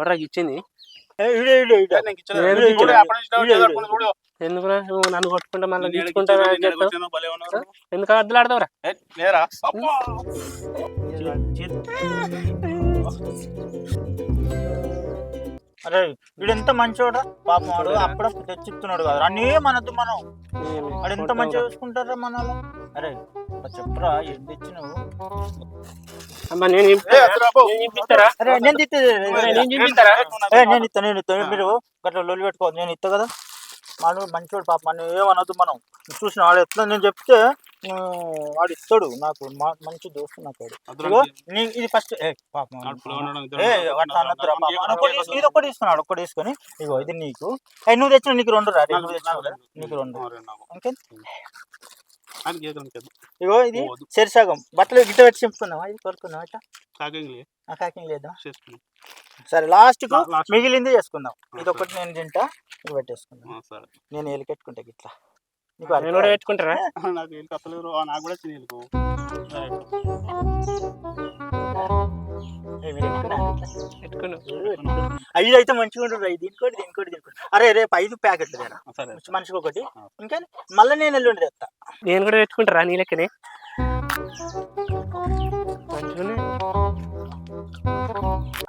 ఎవర్రా ఇచ్చింది? ఎందుకు నన్ను కొట్టుకుంటా మళ్ళీ గీచుకుంటా ఎందుకు అద్దలు ఆడతావురా? అరే వీడు ఎంత మంచోడా పాపం, వాడు అప్పుడప్పుడు తెచ్చిస్తున్నాడు కదా అన్నీ మనద్దు మనం. వాడు ఎంత మంచిగా చూసుకుంటారా మనలో. అరే చెప్పురా ఏం తెచ్చినావు? నేను ఇస్తా మీరు గట్లా లొల్లి పెట్టుకోవద్దు, నేను ఇస్తా కదా. మనం మంచోడు పాప, మనం ఏమనొద్దు. మనం చూసిన వాడు ఎట్లా నేను చెప్తే వాడు ఇస్తాడు నాకు, మంచి దోస్తు నాకు వాడు. ఇది ఫస్ట్ పాపం ఇది ఒక్కటి తీసుకున్నాడు, ఒక్కటి తీసుకొని ఇగో ఇది నీకు. నువ్వు తెచ్చిన నీకు రెండు రా, నువ్వు తెచ్చినావు నీకు రెండు. ఓకే ఇగో ఇది చెరిసగం బట్టలు గిట్ట పెట్టి చెప్పుకున్నావా? ఇది కొరుకున్నావా? కాకింగ్ లేదా? సరే లాస్ట్ కు మిగిలింది చేసుకుందాం. ఇది ఒకటి నేను తింటా, ఇది పెట్టేసుకుందాం. నేను ఏలు పెట్టుకుంటా గిట్లా. పెట్టుకుంటారా? ఐదు అయితే మంచిగా ఉంటుంది. దీనికోటి దీనికోటి దీనికోటి. అరే రేపు 5 ప్యాకెట్లు తేడా, మనిషికి ఒకటి. ఇంకా మళ్ళీ నేను ఎల్లుండి తెస్తా. నేను కూడా పెట్టుకుంటారా నీ లెక్కనే?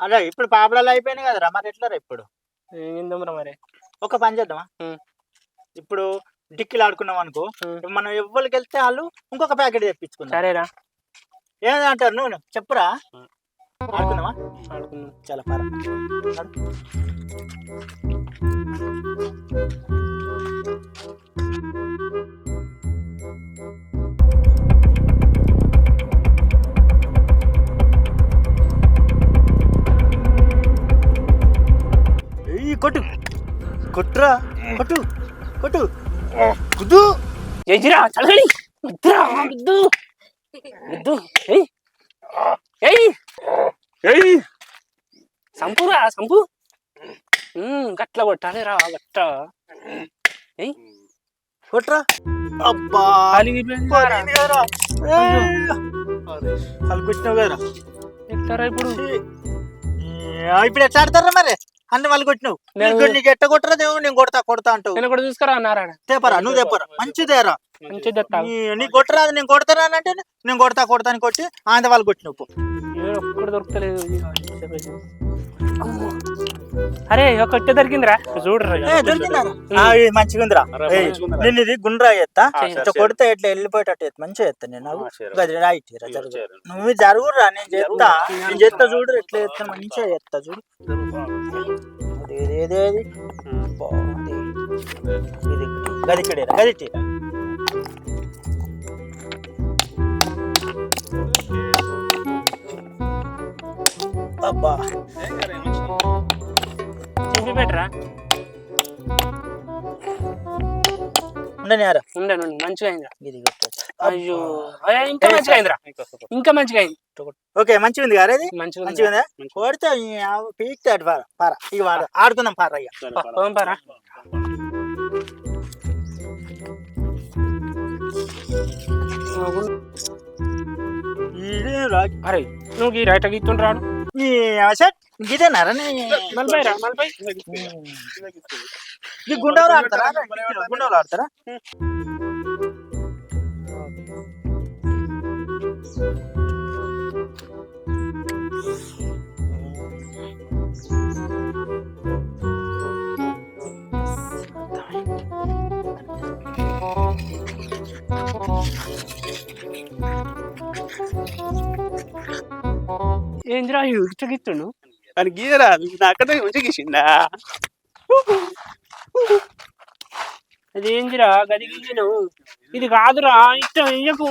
అరే ఇప్పుడు పాపడాలు అయిపోయినాయి కదరా, మరి ఎట్లా రా ఇప్పుడు? మరి ఒక పని చేద్దామా, ఇప్పుడు డిక్కీలు ఆడుకున్నాం అనుకో, మనం ఎవ్వరికి వెళ్తే వాళ్ళు ఇంకొక ప్యాకెట్ తెప్పించుకుందాం. సరేరా, ఏమంటారు నువ్వు చెప్పురా? ఆడుకుందామా? చాలా పర కొట్టు కొట్టురా, కొట్టు కొట్టు గుద్దు. జైజిరా చలగడి గుద్దురా, గుద్దు గుద్దు. సంపురా సంపు, గట్ల కొట్టాలి రా, గట్ట కొట్రా. అబ్బా కొట్టినావు కదరా. ఎట్లారా ఇప్పుడు? ఇప్పుడు ఎట్లా ఆడతారా మరి? అన్ని వాళ్ళు కొట్టినావు, నీకు ఎట్ట కొట్టరా? దేవు నేను కొడతా కొడతా అంటావు. నేను కూడా చూసుకురా అన్నారా? తేపరా, నువ్వు తెప్పరా, మంచిదేరా. నీ కొట్టరాదు, నేను కొడతారా అని అంటే నేను కొడతా కొడతా అని కొట్టి ఆయన వాళ్ళు కొట్టినావు. ఒక్కడు దొరకలేదు. అరే ఒక్కటే దొరికిందిరా, చూడరా. దొరికిందా? మంచిగా ఉందిరా. నేను ఇది గుండ్రా ఎత్తా, కొడితే ఎట్లా వెళ్ళిపోయేటట్టు మంచిగా ఎత్తా. నేను నువ్వు జరుగురా, నేను చేస్తా. నేను చేస్తా చూడు ఎట్లా ఎత్తా, మంచిగా చేస్తా చూడు. ఏదేది ఇది గదిక్కడేరా, గదిట్టి. అబ్బా పెట్టరా, ఉండని యారా, ఉండను. మంచిగా అయిందిరా. అయ్యో ఇంకా మంచిగా అయిందిరా, ఇంకా మంచిగా అయింది. ఓకే మంచిగా ఉంది కదా, ఇది మంచిగా ఉందా? కొడితే పీక్తాడు పారా పారా. ఇక ఆడుకుందాం పారా. ఇక పారా. అరే నువ్వు ఈ రైట్ గీతుండ్రా, గీతేనారా? గుండెలు ఆడతారా? గుండెలు ఆడతారా? ఏంద్రా గిచ్చును అని గీయరా, నాకన్నా మంచిగా గీసిందా? అది ఏందిరా గది గీయను, ఇది కాదురా. ఇష్టం ఇయ్యకు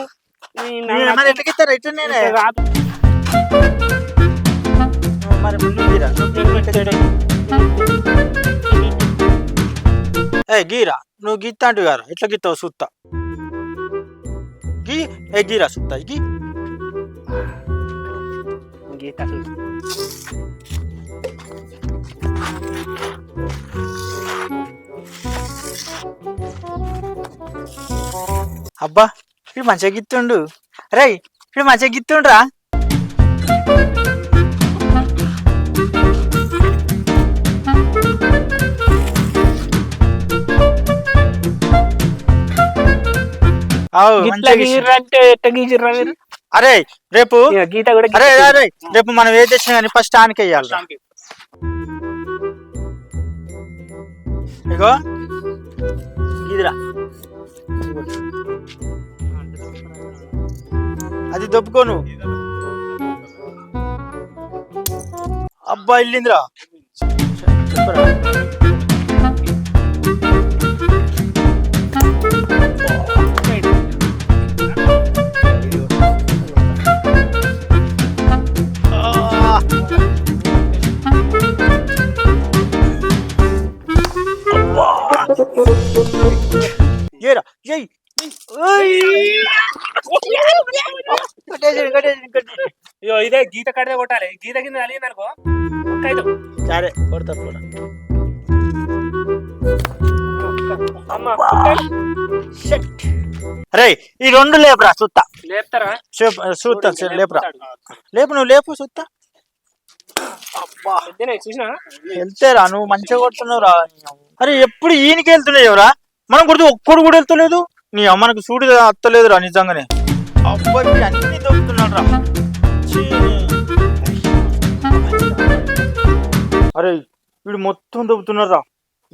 కాదు. గీరా నువ్వు గీతా అంటు గారు ఎట్లా గీతావు సుత్తా గీ. గీరా సుత్తా గీ. అబ్బా ఇప్పుడు మంచిగా గిత్తుండు. రై ఇప్పుడు మంచిగా గిత్తుండ్రా. ఇట్లా గీర్రా అంటే ఎట్ట గీసిర్రా మీరు? అరే రేపు ఇక గీత కూడా అరే అరే రేపు మనం ఏది తెచ్చినా కానీ ఫస్ట్ ఆనకి వేయాలి. ఇగో గీదిరా అది దొప్పుకోను. అబ్బా వెళ్ళిందిరా. చెప్పరా ఏరా ఏయ్ ఇగో ఇదే గీత కడితే కొట్టాలి. గీత కింద కలిగింది అనుకో సరే కొడతా కూడా. అరే ఈ రెండు లేపురా సుత్తా. లేపుతారా? చూస్తా లేపురా. లేపు నువ్వు లేపు సుత్తా. చూసినా వెళ్తేరా నువ్వు మంచిగా కొడుతున్నావు రా. అరే ఎప్పుడు ఈయనకి వెళ్తున్నావురా, మనం కొడితే ఒక్కడు కూడా వెళ్తలేదు. నీ అమ్మకి సూడి అత్తలేదురా నిజంగానే. అబ్బాయి అన్ని దొరుకుతున్నాడు రా. అరే వీడు మొత్తం దొబ్బుతున్నాడు రా.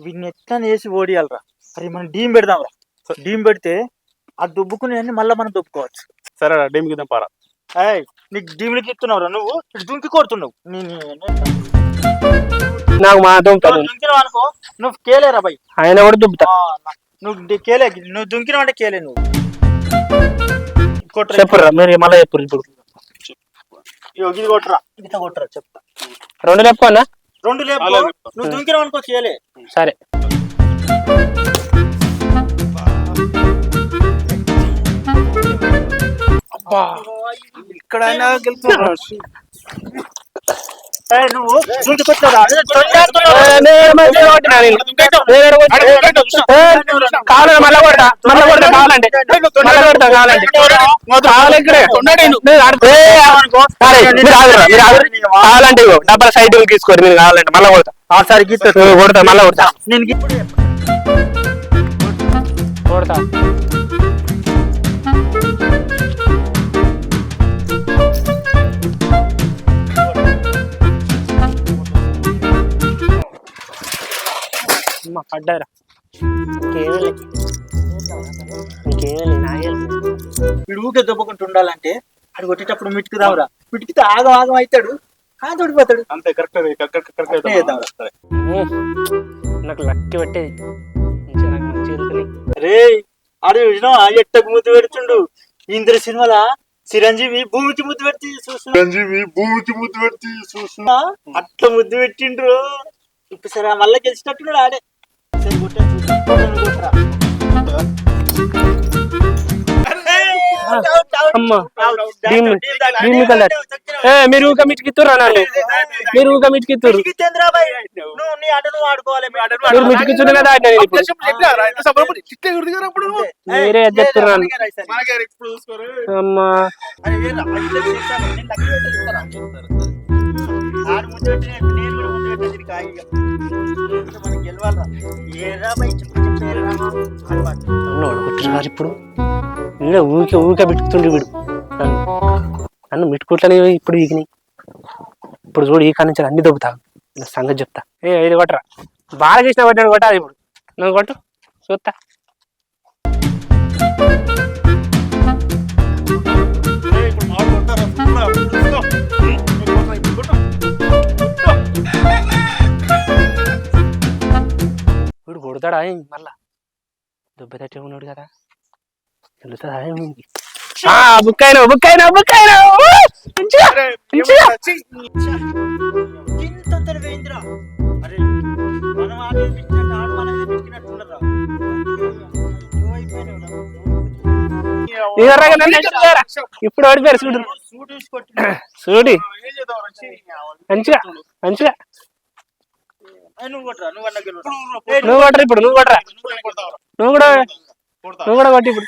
వీడిని ఎట్లా వేసి ఓడియాలరా. అరే మనం డీమ్ పెడదాం రా. డీమ్ పెడితే ఆ దుబ్బుకుని అన్ని మళ్ళీ మనం దొబ్బుకోవచ్చు. సరేరా డీమ్ కింద పారా. నీకు డీమ్లకి ఇస్తున్నావు రా. నువ్వు దుంకి కొడుతున్నావు. నాకు మా దుంపుతాను అనుకో నువ్వు కేలేరా బై. ఆయన కూడా దుబ్బుతా. నువ్వు కేలే, నువ్వు దుంకినావు అంటే కేలే. నువ్వు చెప్పురా మీరు మళ్ళీ చెప్పు. ఇప్పుడు ఇది కొట్టరా, ఇంత కొట్టరా చెప్తా. రెండు లేపుకోనా? రెండు లేపు. నువ్వు దుంకినావు అనుకో కేలే. సరే ఇక్కడ నువ్వు కావాలంటే మళ్ళా కొడతా. మళ్ళా కొడతా కావాలంటే మళ్ళా కొడతా కావాలంటే కావాలంటే డబ్బల సైడ్ తీసుకోరు. మీరు కావాలంటే మళ్ళా కొడతా. సరే గీత కొడతా మళ్ళా కొడతా. నేను కొడతా. పడ్డారా వీడు ఊకే దొబ్బకుంటూ ఉండాలంటే అడు కొట్టేటప్పుడు మిట్టుకుదాంరా. మిట్టుకితే ఆగం ఆగం అవుతాడు, తోడిపోతాడు. అంతే కరెక్ట్. నాకు లక్కి పెట్టేది. అరే ఆడు చూసినా ఎట్టకు ముద్దు పెడుతుండు. ఇంద్ర సినిమాలా చిరంజీవి భూమికి ముద్దు పెట్టి చూస్తున్నా అట్లా ముద్దు పెట్టిండ్రు. ఇప్పుడు సరే మళ్ళీ గెలిచినట్టున్నాడు ఆడే. సరే కొట్టరా. మీరు ఊక మిటికిత్తురా నన్ను. మీరు ఊక మిటికిత్తురు. నువ్వు ఆడుకోవాలి. మీరు మిటికిచ్చునే దాటినా మీరే చెప్తున్నాను. అమ్మా ఇప్పుడు ఊకే ఊకే మిట్టుకుతుండ్రు. వీడు నన్ను మిట్టుకుంటలే. ఇప్పుడు ఈగినాయి. ఇప్పుడు చూడు ఈ కాడి నుంచి అన్ని దొబ్బుతా. సంగతి చెప్తా. ఇది కొట్టరా. బాగా చేసిన కొట్టాడు. కొట్టాలి ఇప్పుడు. నువ్వు కొట్టు చూస్తా. వీడు కొడతాడా మళ్ళా? దెబ్బ తట్టి ఉన్నాడు కదా, తెలుస్తుందా? బుక్ అయినా ఇప్పుడు ఓడిపోయారు. చూడు చూడి మంచిగా మంచిగా. నువ్వు కొట్టరా. ఇప్పుడు నువ్వు కొట్టరా. నువ్వు కూడా కొట్టి. ఇప్పుడు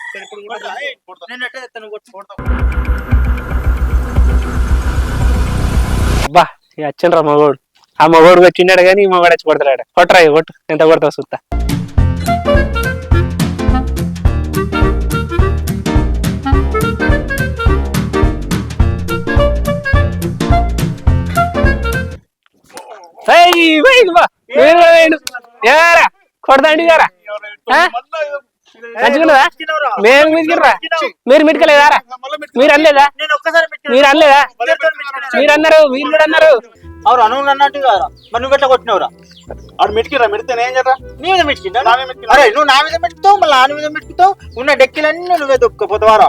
అబ్బా వచ్చిండ్రా మగోడు. ఆ మగోడు వచ్చిండాడు కానీ ఈ మగోడు వచ్చి కొడతాడు. కొట్టరా కొట్టు. ఎంత కొడతావు చూస్తా. ఏరా కొడతాండి గారా మంచిగున్నదా మేము మితికిర్రా మీరు మిటికలేదారా మీరు అనలేదా నేను ఒక్కసారి మీరు అనలేదా మీరు అన్నారు మీరు కూడా అన్నారు అవును అను అన్నట్టు కదా మరి నువ్వు ఎట్లా కొట్టినవురా ఆడు మిటికిరా మిడితే నేను చేద్దా నీ మీద మెట్టుకిందా అరే నువ్వు నా మీద మెట్టుతావు మళ్ళీ నా మీద మెట్టుకుతావు ఉన్న డెక్కిలన్నీ నువ్వే దొక్కపోతావారా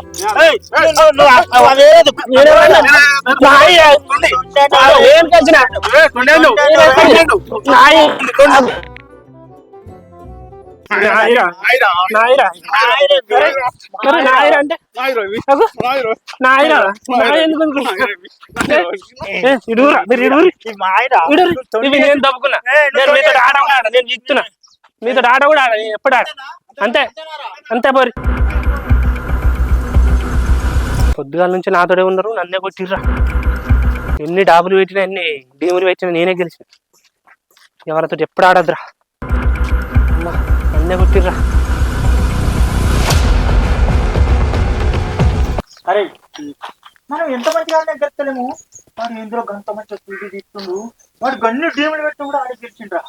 ఏం తెచ్చిన నాయరా అంటే నాయరా ఇడుగురా మీరు ఇవి నేను తప్పుకున్నా నేను మీతో ఆట కూడా ఆడ నేను ఇస్తున్నా మీతో ఆట కూడా ఆడ ఎప్పుడు ఆడ అంతే అంతే పోరి పొద్దుగాల నుంచి నాతోడే ఉన్నారు నన్నే కొట్టిర్రా ఎన్ని డాబులు పెట్టినా ఎన్ని డీములు పెట్టినా నేనే గెలిచిన ఎవరితో ఎప్పుడు ఆడద్దురా అమ్మా నన్నే కొట్టిర్రా అరే మనం ఎంత మంచిగా గెలుస్తలేము వాడు ఇందులో గంత మంచిగా స్పీడ్ తీసుకుండు వాడు గన్ను డీములు పెట్టి కూడా ఆడి గెలిచిండ్రా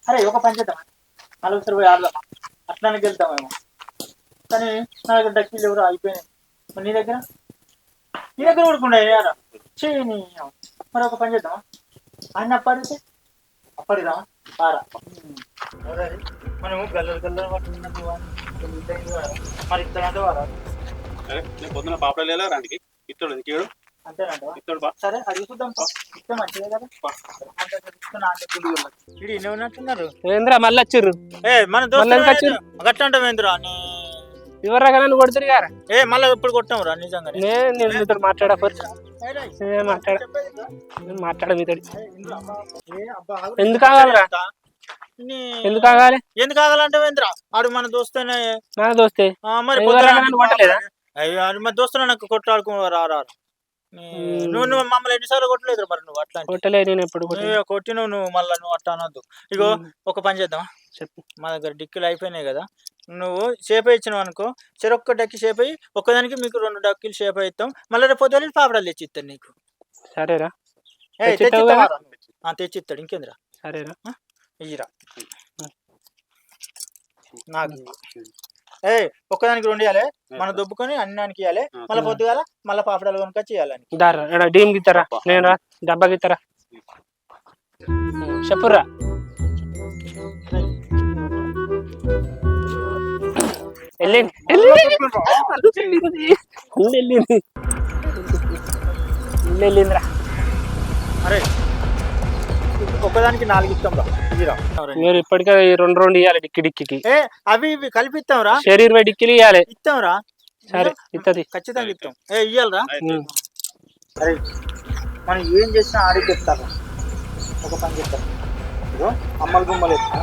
అరే ఒక పని చేద్దాం నలుగురు పోయి ఆడదాం అట్లానే గెలుతామేమో కానీ నా దగ్గర డక్కీలు ఎవరు అయిపోయినాయి నీ దగ్గర ఊరుకుండా అయ్యారా చేయని మరి ఒక పని చేద్దాం ఆయన అప్పడిదా పారా మనము గల్లలు మరి ఇస్తానంటే వారా పొద్దున పాపడలేలా రానికి ఇస్తాడు ఇంకేడు అంతేనంట ఇస్తాడు బా సరే అడిగి చూద్దాం ఇస్తే మంచిదే కదా ఇది ఎన్ని ఉన్నట్టున్నారు ఏంద్రా మళ్ళీ వచ్చిర్రు మన దోస్తు గట్ట అంటాం ఏంద్రా ఎవరు రకాలను కొడుతురు గారా మళ్ళీ ఇప్పుడు కొట్టాం రా నిజంగా నేను మీతో మాట్లాడా మాట్లాడ మీతో ఎందుకు కావాలరా ఎందుకు కావాలి ఎందుకు కావాలంటే ఏంద్రా ఆడు మన దోస్తేనే మన దోస్తే మరి కొట్టలేదా అయ్యో మన దోస్తున్నా నాకు కొట్లాడుకో రా నువ్వు మమ్మల్ని ఎన్నిసార్లు కొట్టలేదు మరి నువ్వు అట్లా కొట్టలేదు నేను ఎప్పుడు కొట్టినావు నువ్వు మళ్ళీ నువ్వు అట్లా అనొద్దు ఇగో ఒక పని చేద్దాం చెప్పు మా దగ్గర డిక్కులు అయిపోయినాయి కదా నువ్వు షేప్ ఇచ్చినావు అనుకో చెరొక్క డక్కి షేప్ అయ్యి ఒక్కదానికి మీకు 2 డక్కీలు షేప్ అవుతాం మళ్ళీ రేపు పొద్దున్న పాపడాలు తెచ్చి ఇస్తాను నీకు సరేరా తెచ్చిస్తాడు ఇంకేంద్రా సరేరా ఇయ్యరా నాకు ఒక్కదానికి 2 ఇవ్వాలి మనం దొబ్బుకొని అన్నానికి ఇవ్వాలి మళ్ళీ పొద్దుగాల మళ్ళీ పాపడాలు కొనుక్కొచ్చి ఇవ్వాలని డీమ్ గిస్తారా నేను రా డబ్బా గిస్తారా చెప్పురా వెళ్ళిందిరా అరే ఒక్కదానికి 4 ఇస్తాం రా మీరు ఇప్పటికే 2 ఇవ్వాలి డిక్కి అవి ఇవి కలిపి ఇస్తాం రా షరీర్ 20 డిక్కీలు ఇవ్వాలి ఇస్తాం రా సరే ఇస్తుంది ఖచ్చితంగా ఇస్తాం ఇవ్వాలరా అరే మనం ఏం చేసినా ఆడికి చెప్తారా ఒక పని చెప్తారు ఇదో అమ్మలు గుమ్మలు ఇస్తా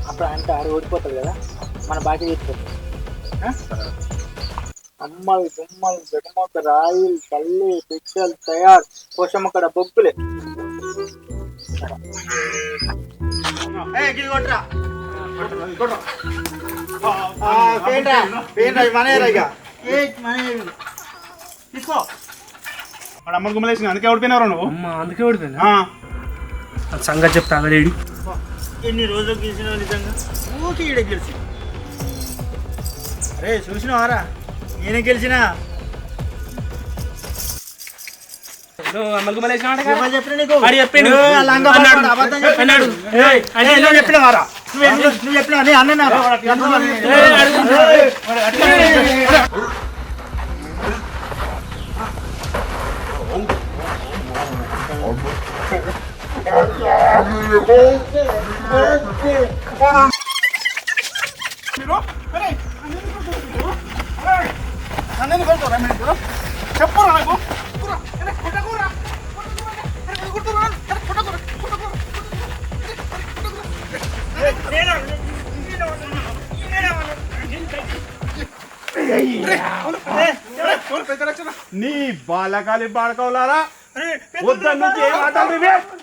అప్పుడు అంటే ఆడ ఓడిపోతారు కదా మన బాకీ తీసుకోవచ్చు అమ్మలు గుమ్మలు గడమక రాయిలు తల్లి పిచ్చలు తయారు పోషమ్మ కడ బొబ్బులే అమ్మ గుమ్మలేసి అందుకే ఓడిపోయినారు నువ్వు అందుకే ఓడిపోయినా సంగతి చెప్తా అగలేడి ఎన్ని రోజులు గెలిచినావు నిజంగా ఊకి ఈడ గెలిచి అరే చూసినావారా నేనే గెలిచినా చెప్పినవారా నువ్వు చెప్పినా అన్న చెప్పరా నాకు నీ బాలకాలి బాడకవులారా వద్ద నుంచి ఏం మాట్లాడు